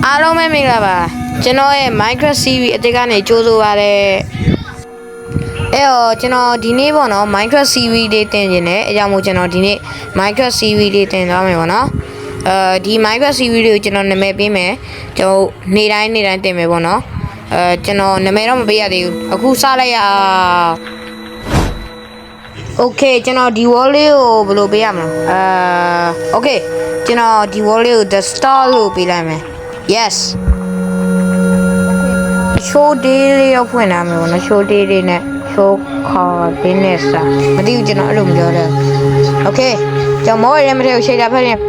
အားလုံးပဲမင်္ဂလာပါကျွန်တော်ရဲ့ Minecraft series အတိတ်ကနေကြိုးဆိုပါရစေအဲ့တော့ကျွန်တော်ဒီနေ့ပေါ့နော် Minecraft series လေးတင်နေတယ်အကြောင်းမို့ကျွန်တော်ဒီနေ့ Minecraft series လေးတင်သွားမယ်ပေါ့နော်ဒီ Minecraft series လေးကိုကျွန်တော်နာမည်ပေးမယ်ကျွန်တော်နေ့တိုင်းတင်မယ်ပေါ့နော်ကျွန်တော်နာမည်တော့မပေးရသေးဘူးအခုစလိုက်ရโอเคကျွန်တော်ဒီ wall လေးကိုဘယ်လိုပေးရမလဲโอเคကျွန်တော်ဒီ wall လေးကို the star လို့ပေးလိုက်မယ် yes show day လေးရောက်ဖွင့်လာမယ်ပေါ့နော် show day လေးနဲ့ show card လေးနဲ့စာမသိဘူးကျွန်တော်အဲ့လိုမပြောတယ်โอเคကျွန်တော်မောရမထဲကိုချိန်တာဖက်ရင်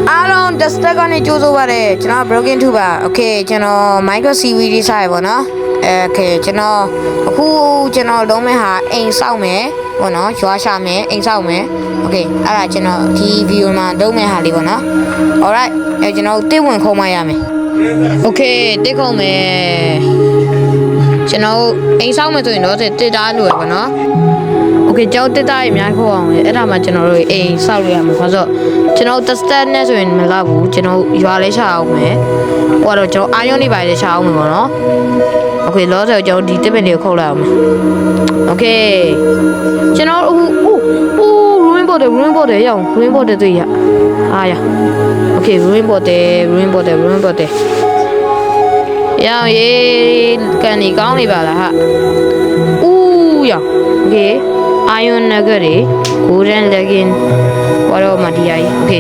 အားလုံး the star ကနေကြိုးစိုးပါတယ်ကျွန်တော် broken 2ပါโอเคကျွန်တော် Minecraft series လေးစားရပေါ့နော်โอเคကျွန်တော်အခုကျွန်တော်လုံးမဲ့ဟာအိမ်ဆောက်မယ်ပေါ့နော်ရွာရှာမယ်အိမ်ဆောက်မယ်โอเคအဲ့ဒါကျွန်တော်ဒီ video မှာလုံးမဲ့ဟာလေးပေါ့နော် alright ကျွန်တော်တစ်ဝင်ခုံးမရမယ်โอเคတစ်ခုံးမယ်ကျွန်တော်အိမ်ဆောက်မယ်ဆိုရင်တော့တစ်သားလိုရပါနော်โอเคကျွန်တော်တစ်သားရအများကြီးခုံအောင်လေအဲ့ဒါမှကျွန်တော်တို့အိမ်ဆောက်လို့ရမှာဘာလို့ကျွန်တော်တစ်စတက်နဲ့ဆိုရင်မလောက်ဘူးကျွန်တော်ရွာလေးရှာအောင်မယ်ဟိုတော့ကျွန်တော်အာရုံနေပါလေရှာအောင်မယ်ပေါ့နော်โอเคလောဆယ်ကျွန်တော်ဒီတစ်ပင်လေးကိုခုတ်လိုက်အောင်โอเคကျွန်တော်ruin board ရအောင် ruin board တွေ့ရအားရโอเค ruin board ရအောင်ရေးကန်ဒီကောင်းနေပါလားဟာရโอเค iron nugget တွေ golden legging ဘာတော့မဒီရည်โอเค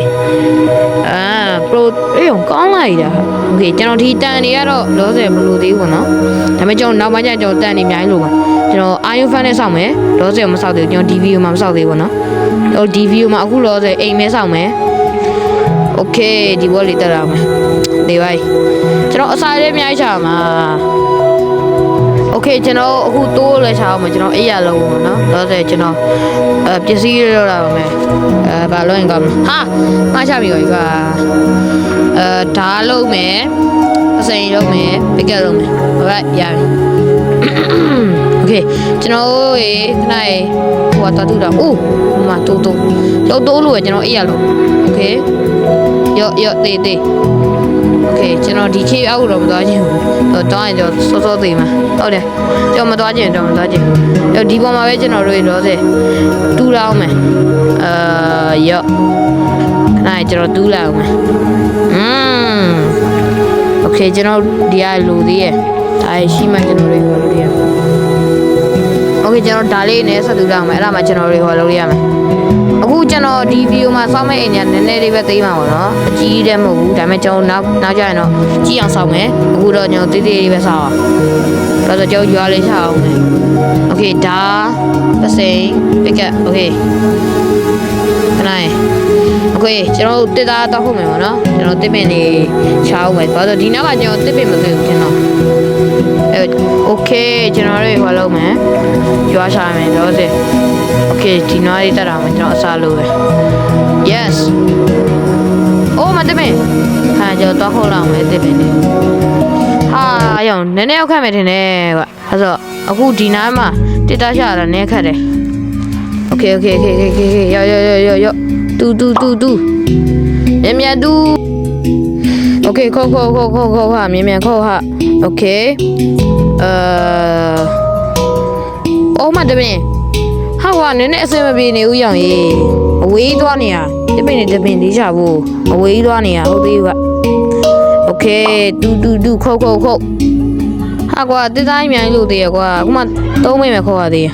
pro ကောင်းလိုက်တာโอเคကျွန်တော်ဒီတန်တွေကတော့လောဆယ်မလို့သေးဘူးပေါ့နော်ဒါပေမဲ့ကျွန်တော်နောက်မှကျကျွန်တော်တန်တွေအများကြီးလို့ပါကျွန်တော် iron fan နဲ့စောင့်မယ်လောဆယ်မစောင့်သေးဘူးကျွန်တော်ဒီ video မှာမစောင့်သေးဘူးပေါ့နော်ကျွန်တော်ဒီ video မှာအခုလောဆယ်အိမ်မဲစောင့်မယ်โอเคဒီဘောလေးတက်လာမယ်နေပါကျွန်တော်အစားလေးအများကြီးချာမှာโอเคကျွန်တော်အခုတိုးလဲချာအောင်မယ်ကျွန်တော်အိပ်ရလုံးပေါ့နော်လောဆယ်ကျွန်တော်ပစ္စည်းလောက်လာပါမယ်ဘာလို့ရင်ကောင်းဟာမှားချပြီကွာဓာတ်လုံးမယ်အစိမ်လုံးမယ်ပကက်လုံးမယ်ဟုတ်ကဲ့ရပြီโอเคကျွန်တော်ရေခဏရေဟိုတော့တူတာအိုးမတိုးလို့ကျွန်တော်အိပ်ရလုံးโอเคရော့တေးโอเคကျွန်တော်ဒီခေတ်အောက်တော့မသွားချင်ဘူးတော့ရင်ကျွန်တော်စောသေးမှာဟုတ်တယ်ကျွန်တော်မသွားချင်ဒီပေါ်မှာပဲကျွန်တော်တို့ရောစေတူးလောက်မယ်ရော့အဲ့ကျွန်တော်တူးလောက်မယ်โอเคကျွန်တော်ဒီကလူသေးရဲ့ဒါရှိမှကျွန်တော်တို့ဟောလို့ရโอเคကျွန်တော်ဒါလေးနဲ့ဆက်တူးလောက်မယ်အဲ့ဒါမှကျွန်တော်တို့ဟောလို့ရမယ်အခုကျွန်တော်ဒီဗီဒီယိုမှာစောင့်မဲ့အိမ်ညာနည်းနည်းလေးပဲသိမ်းပါပါတော့အကြီးတဲ့မဟုတ်ဘူးဒါပေမဲ့ကျွန်တော်နောက်ကြရင်တော့ကြီးအောင်စောင့်မယ်အခုတော့ကျွန်တော်တေးသေးလေးပဲစောင့်အောင်ဒါဆိုကျွန်တော်ရွာလေးချအောင်မယ်โอเคဒါပစိန်ပကက်โอเคခဏရေโอเคကျွန်တော်တစ်သားတောက်ဖို့မယ်ပေါ့နော်ကျွန်တော်တစ်ပင်လေးချအောင်မယ်ဘာလို့ဒီနောက်ကကျွန်တော်တစ်ပင်မတွေ့ဘူးကျွန်တော်โอเคကျွန်တော်တို့ဟောလုပ်မယ်ရွာချမယ်တော့စေโอเคဒီနွားလေးတက်တာမှကျွန်တော်အစားလို့ပဲ yes အိုးမတက်မင်းဟာကျွန်တော်တော့ခေါ်လောက်မယ်တက်ပင်လေးဟာရောနည်းနည်းရောက်ခတ်မယ်ထင်တယ်ကွာအဲ့တော့အခုဒီနားမှာတစ်တားရှာတာနည်းခတ်တယ်โอเคရောတူမြန်တူโอเคခေါ်ဟာမြန်ခေါ်ဟာโอเคအိုးမတက်မင်းဟာကွာနည်းနည်းအစင်မပြေနေဦးရောင်ရေအဝေးသွားနေရတပင်လေးချဖို့အဝေးသွားနေရဟုတ်သေးဘူးကโอเคတူခုတ်ဟာကွာတစ်တိုင်းမြိုင်လို့သေးရကွာအခုမှသုံးမိမယ်ခေါ်ရသေးရ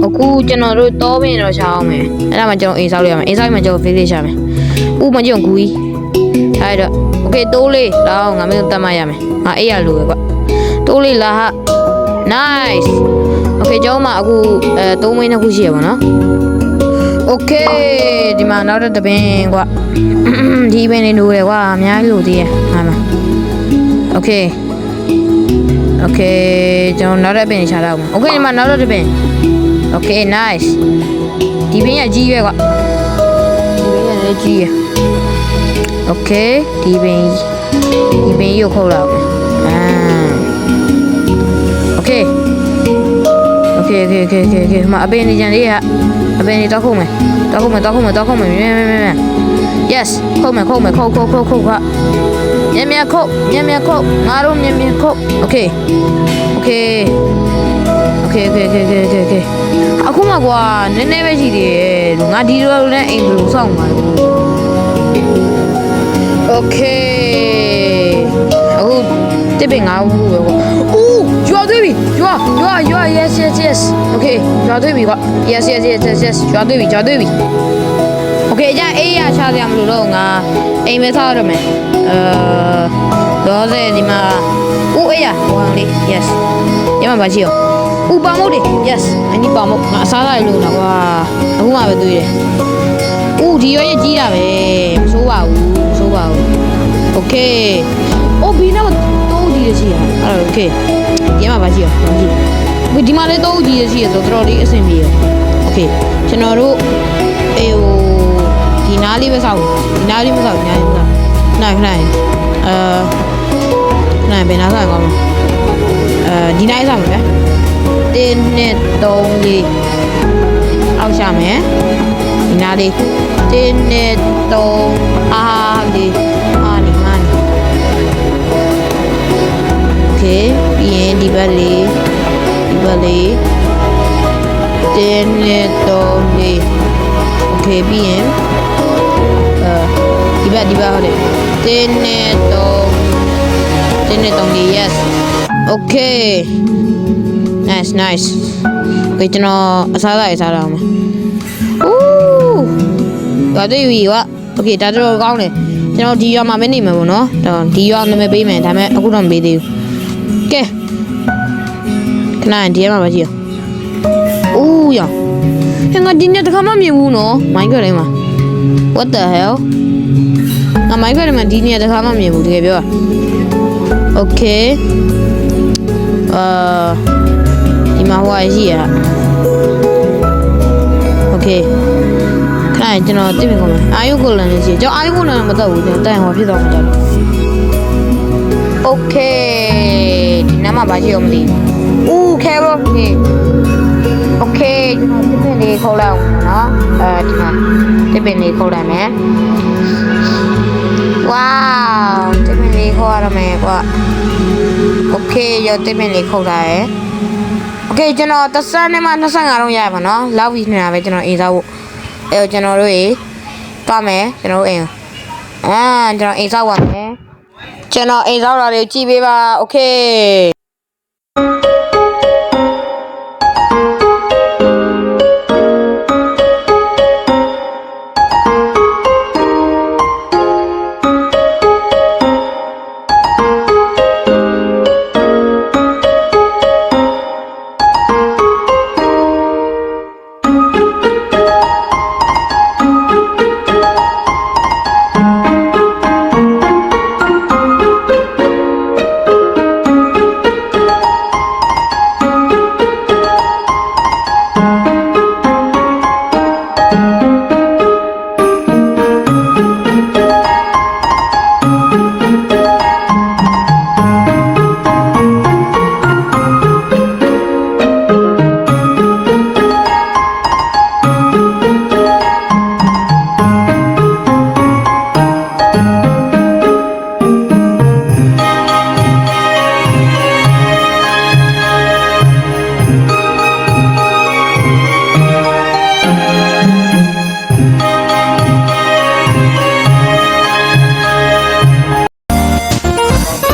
အခုကျွန်တော်တို့တောပင်တော့ချအောင်မယ်အဲ့ဒါမှကျွန်တော်အိမ်ဆောက်လို့ရမယ်အိမ်ဆောက်မှကျွန်တော်ဖေးလေးချမယ်ဥမကျွန်တော်ဂူကြီးအဲ့တော့โอเคတိုးလေးလာအောင်ငါမင်းတတ်မှရမယ်ငါအိပ်ရလို့ပဲကွာတိုးလေးလာဟာ niceโอเคကျွန်တော်မှအခုသုံးမိနှစ်ခုရှိရပါတော့โอเคဒီမှာနောက်တော့တပင်ကွာဒီပင်နေလို့ရကွာအများကြီးလို့သေးရဟာမှာโอเคကျွန်တော်နောက်တော့ပင်ချတာအောင်โอเคဒီမှာနောက်တော့တပင်โอเค nice ဒီပင်ကကြီးရွယ်ကွာဒီပင်ကလည်းကြီးရโอเคဒီပင်ရုပ်ခုတ်လာအောင်โอเคမအပင်နေကြလေးကအပင်နေတောက်ခုံမယ်မြန် yes ခုတ်မယ်ခုတ်မယ်ခုတ်ခမြန်မြန်ခုတ်ငါတို့မြန်ခုတ် okay အခုမှကွာနည်းနည်းပဲရှိသေးတယ်ငါဒီလိုနဲ့အိမ်ဘယ်လိုစောင့်မှာလဲ okay အခုတစ်ပင်ငါဘူးပဲကွာဦးကျွာသွေးပြီကျွာ yes okay ကျွာသွေးပြီကွာ yes ကျွာသွေးပြီ okay အကြအေးရချစရာမလိုတော့ငါအိမ်ပဲဆောက်ရမယ်တော့စေဒီမှာဦးအေးရဟိုအောင်လေး yes ရမှာပါရှိရောဦးပါမို့တယ် yes အနီးပါမို့ငါအစားလိုက်လို့လားကွာအခုမှပဲတွေ့တယ်ဦးဒီရောရဲ့ကြီးတာပဲမဆိုးပါဘူးโอเคအိုးဘီနာတော့ကြီးရရှိရအဲ့โอเคရမှာပါရှိရောဒီမှာလည်းတော့ကြီးရရှိရဆိုတော့တော်လေးအဆင်ပြေရောโอเคကျွန်တော်တို့အေးဟိုဒီနားလေးပဲစောက်ဒီနားလေးမစောက်နိုင်ဘယ်နားစောက်ကောင်းဒီနားစောက်မယ်1 2 3 4အောက်ရှာမယ်ဒီနားလေး1 2 3အားလေးမာနီโอเคပြီးရင်ဒီဘက်လေး1 2 3 4โอเคပြီးရင်ဒီဘက်ဟုတ်တယ်1 2 3 yes okay nice okay ကျွန်တော်အစားလိုက်စားတော့မယ်ဒါတွေ့ပြီကွာ okay ဒါတော့ကောင်းတယ်ကျွန်တော်ဒီရွာမှာမနေမှာပေါ့နော်ဒီရွာနာမည်ပေးမယ်ဒါပေမဲ့အခုတော့မပေးသေးဘူးကဲခဏဒီမှာပါကြည့်ဦးရောငါဒီနေ့တခါမှမြင်ဘူးနော်မိုင်းခွက်လေးမှာ what the hell ငါမိုင်းခွက်လေးမှာဒီနေ့တခါမှမြင်ဘူးတကယ်ပြော okay ဒီမှာဟိုရှိရ okay ခဏကျွန်တော်သိပြီကောမယ်အာယုကိုလန်လေးရှိကျွန်တော်အာယုကိုလန်မတော့ဘူးကျွန်တော်တိုင်ဟောဖြစ်တော့မှာတယ် okay ဒီနားမှာပါရှိအောင်မသိဦးခဲဘော okay ကျွန်တော်တစ်ပင်လေးခေါ်လိုက်အောင်နော်ဒီမှာတစ်ပင်လေးခေါ်လိုက်မယ် wow တစ်ပင်လေးခေါ်ရမယ်ကွာ okay ရောတစ်ပင်လေးခေါ်လိုက်ရယ် okay ကျွန်တော်30နဲ့မှ25လုံးရပါနော်လောက်ပြီးနေတာပဲကျွန်တော်အိမ်စားဖို့ကျွန်တော်တို့ရေသွားမယ်ကျွန်တော်တို့အိမ်ကျွန်တော်အိမ်စားပါမယ်ကျွန်တော်အိမ်စားတာတွေကြည့်ပေးပါ okay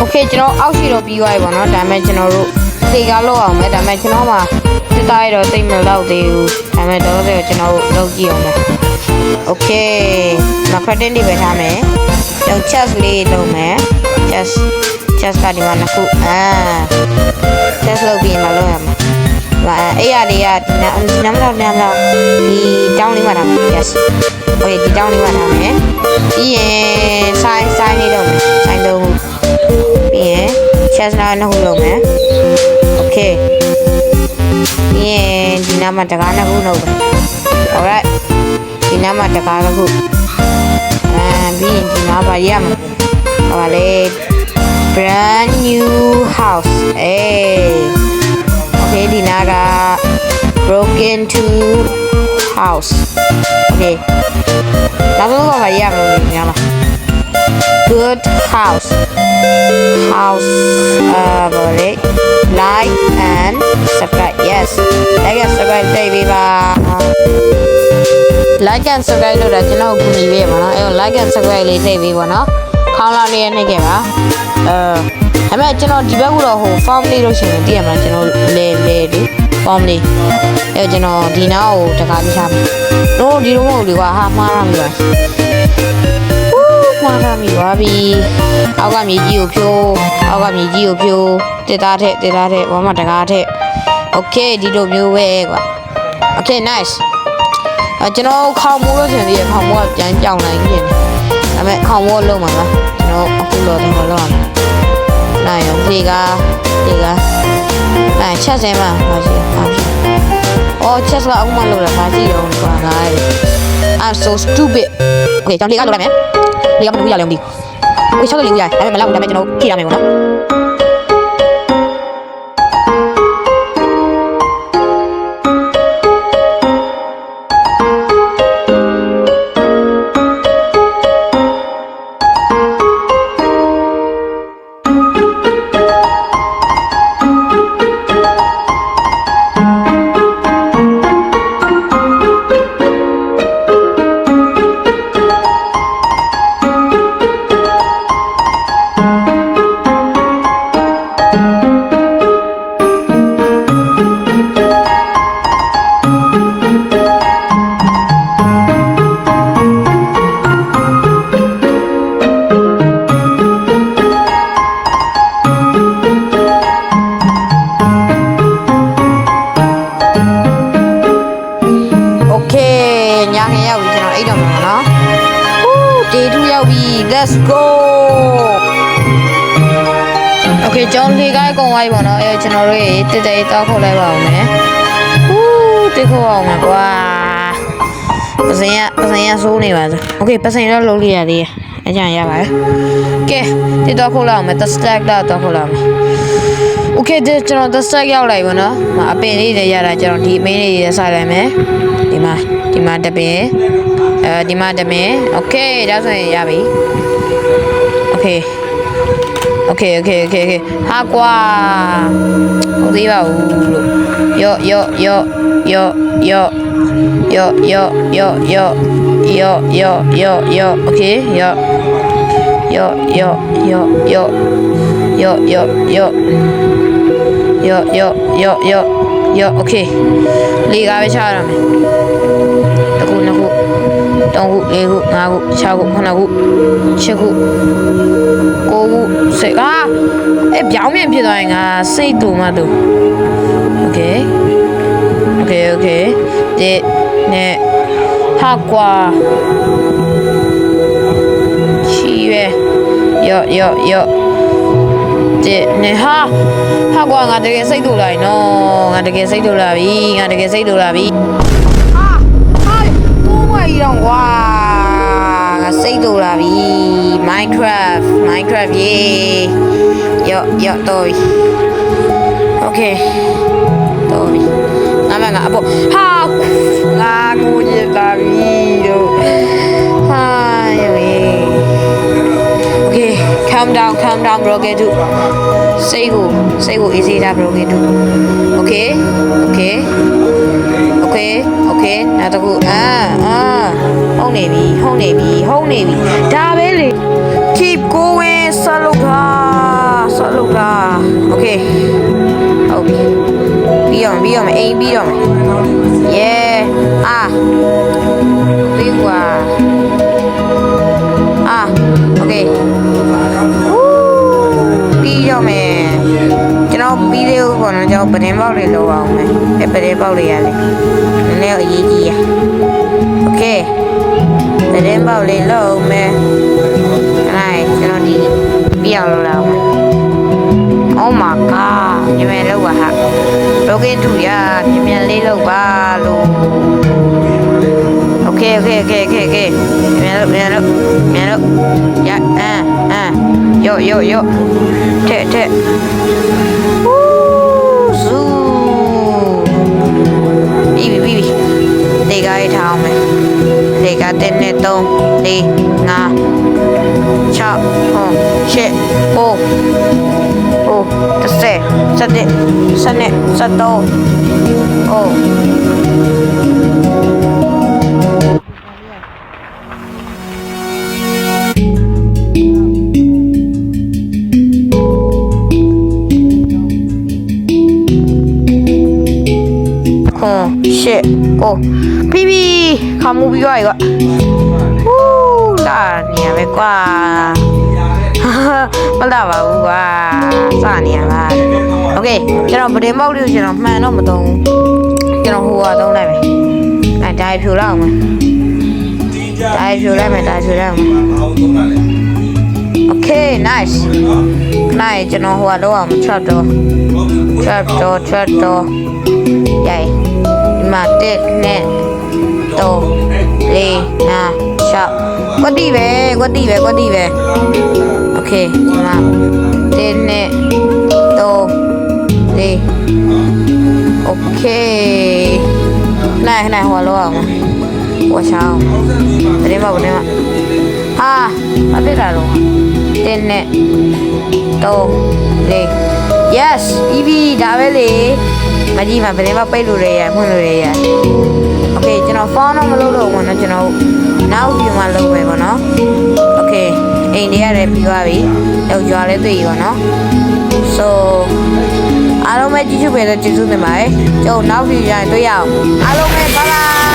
okay ကျွန်တော်အောက်ရှိတော့ပြီးသွားပြီပေါ့နော်ဒါပေမဲ့ကျွန်တော်တို့သေကားလောက်အောင်မယ်ဒါပေမဲ့ကျွန်တော်မှစစ်သားရတော့တိတ်မလောက်သေးဘူးဒါပေမဲ့တော့ဆိုကျွန်တော်တို့လုပ်ကြည့်အောင်မယ် okay မဖတ်တဲ့နေပဲထားမယ်တော့ chest လေးလုပ်မယ် chest ကဒီမှာနှစ်ခု chest လုပ်ပြီးမှလုပ်ရမှာအဲ့ရလေးကနမ်းလောက်ဒီတောင်းလေးမှာထားမယ် yes okay ဒီတောင်းလေးမှာထားမယ်ပြီးရင် sign လေးလုပ်မယ် sign လုပ်ပြီးရင် chest နှစ်ခုလုပ်မယ် okay ပြီးရင်ဒီနားမှာတကားနှစ်ခုလုပ်မယ် alright ဒီနားမှာတကားတစ်ခုပြီးရင်ဒီနားပါရမှာဟောလေ brand new house okay ဒီနားက broken to house okay နောက်ဆုံးတော့မရဘူးလေညာလား good house house like and subscribe yes like and subscribe တိတ်ပေးပါ like and subscribe လို့တာကျွန်တော်ကူညီပေးပါနော်အဲ့တော့ like and subscribe လေးတိတ်ပေးပါနော်ခေါင်းလောက်လေးနှိပ်ခဲ့ပါဒါပေမဲ့ကျွန်တော်ဒီဘက်ကတော့ဟို form လေးလို့ရှိရင်တည်ရမှာကျွန်တော်လေလေဒီ form လေးအဲ့တော့ကျွန်တော်ဒီနောက်ကိုတခါပြီးထားမယ်တို့ဒီလိုမဟုတ်လေကွာဟာမှားရမှာမှားရမိပါပြီအောက်ကမြေကြီးကိုဖြိုးအောက်ကမြေကြီးကိုဖြိုးတစ်သားထက်ဘာမှတကားထက် okay ဒီလိုမျိုးပဲကွာ okay nice ကျွန်တော်ခေါင်းမိုးလို့ရှင်ပြီးခေါင်းမိုးကပြန်ကြောင်နိုင်ပြင်ဒါပေမဲ့ခေါင်းမိုးလုံးမှာပါကျွန်တော်အခုလောတော့လောက်အောင်နိုင်ရောဒီကချက်စင်းမှာပါရှိအော်ချက်စကအခုမှလောက်တာပါရှိရောကွာငါ I'm so stupid okay ကျွန်တော်လေးကလောက်လိုက်မယ်လေးကမလို့ရလဲမသိဘူး okay ချက်လေးရဒါပေမဲ့မလောက်ဒါပေမဲ့ကျွန်တော်ဖြည့်ရမယ်ပေါ့နော်Let's go Okay ကျွန်တော်လေကိုင်းကုန်သွားပြီပေါ့နော်အဲကျွန်တော်တို့ရေတက်တက်တောက်ခုတ်လိုက်ပါအောင်မယ်တက်ခုတ်အောင်မယ်ကွာပစင်ရဆိုးနေပါစို့ Okay ပစင်တော့လုံးလိုက်ရသေးတယ်အကြံရပါတယ်ကဲတက်တောက်ခုတ်လိုက်အောင်မယ် the stack တော့တောက်ခုတ်လိုက်အောင် Okay ကျွန်တော် the stack ရောက်လိုက်ပါနော်အပင်လေးတွေရတာကျွန်တော်ဒီအမင်းလေးတွေဆက်လိုက်မယ်ဒီမှာတပင်ဒီမှာတမင် Okay ဒါဆိုရင်ရပြီ Okay ဟာကွာဟုတ်သေးပါဘူးလို့ယော Okay ယော Okay လေးကားပဲချရမယ်တခုနှစ်ခု3ခု4ခု5ခု6ခု9ခု10ခု9ခု10အဲ့ပြောင်းပြန်ဖြစ်သွားရင်ငါစိတ်တူမှတူ Okay ဒီနဲ့ဟာကွာချီပဲယောဒီနဲ့ဟာကွာငါတကယ်စိတ်တူလာပြီနော်ငါတကယ်စိတ်တူလာပြီကြီးတော့ကွာငါစိတ်တူလာပြီ Minecraft ရေယောတော့ပြီ Okay တော့ပြီငါအပေါ်ဟာငါကိုကြည့်တာပြီတော့ဟာယော Okay calm down bro get to စိတ်ကို easy တာ bro get to Okay နောက်တစ်ခုဟုတ်နေပြီဒါပဲလေ keep going ဆက်လုပ်တာ Okay ဟုတ်ပြီပြီးအောင်အိမ်ပြီးတော့မယ် yeah ပြီးကွာOkay ပြီးတော့မယ်ကျွန်တော်ပြီးသေးဘူးပေါ့နော်ကျွန်တော်ပတင်းပေါက်တွေလောက်အောင်မယ်ပတင်းပေါက်တွေရလေနည်းနည်းအရေးကြီးရ Okay ပတင်းပေါက်လေးလောက်မယ်ကျွန်တော်ဒီပြီးအောင်လုပ်လောက်မယ် Oh my god မြန်လောက်ပါဟာ Broken 2ရမြန်လေးလောက်ပါလို့ Okay မြန်လို့ရယောထက်ဇူပြီးပြီ လေကားရေးထားအောင်မယ်လေကား1 2 3 4 5 6 ပြီးပြီခါမှုပြီးသွားပြီကွာဟူးလာနေရပဲကွာမလာပါဘူးကွာစနေရပါโอเคကျွန်တော်ဗဒင်းမောက်လေးကိုကျွန်တော်မှန်တော့မသုံးဘူးကျွန်တော်ဟိုဟာသုံးလိုက်မယ်အဲဒါဖြူလိုက်အောင်မယ်ဒါဖြူလိုက်မယ်โอเค nice နိုင်ကျွန်တော်ဟိုဟာတော့အောင် trap door ရိုက်ဒီမှာ1 2 3 4 5 6ကွက်တီပဲโอเคဒီမှာ1 2 3 4โอเคနိုင်ဟိုလောအောင်ဟိုချောင်းတရင်မဟာမပြတာတော့1 2 3 4 yes EV ဒါပဲလေမကြီးမှာဘယ်နေမှာပိတ်လို့ရဖွင့်လို့ရโอเคကျွန်တော်ဖုန်းတော့မလုပ်တော့ဘူးနော်ကျွန်တော်နောက်ပြီးမှလုပ်မယ်ပေါ့နော်โอเคအိမ်လေးရတယ်ပြီးသွားပြီယောက်ျားလည်းတွေ့ပြီပေါ့နော် so အားလုံးပဲကြည့်ရှုပေးတဲ့ကျေးဇူးတင်ပါတယ်ကျွန်တော်နောက်ပြီးရရင်တွေ့ရအောင်အားလုံးပဲ bye bye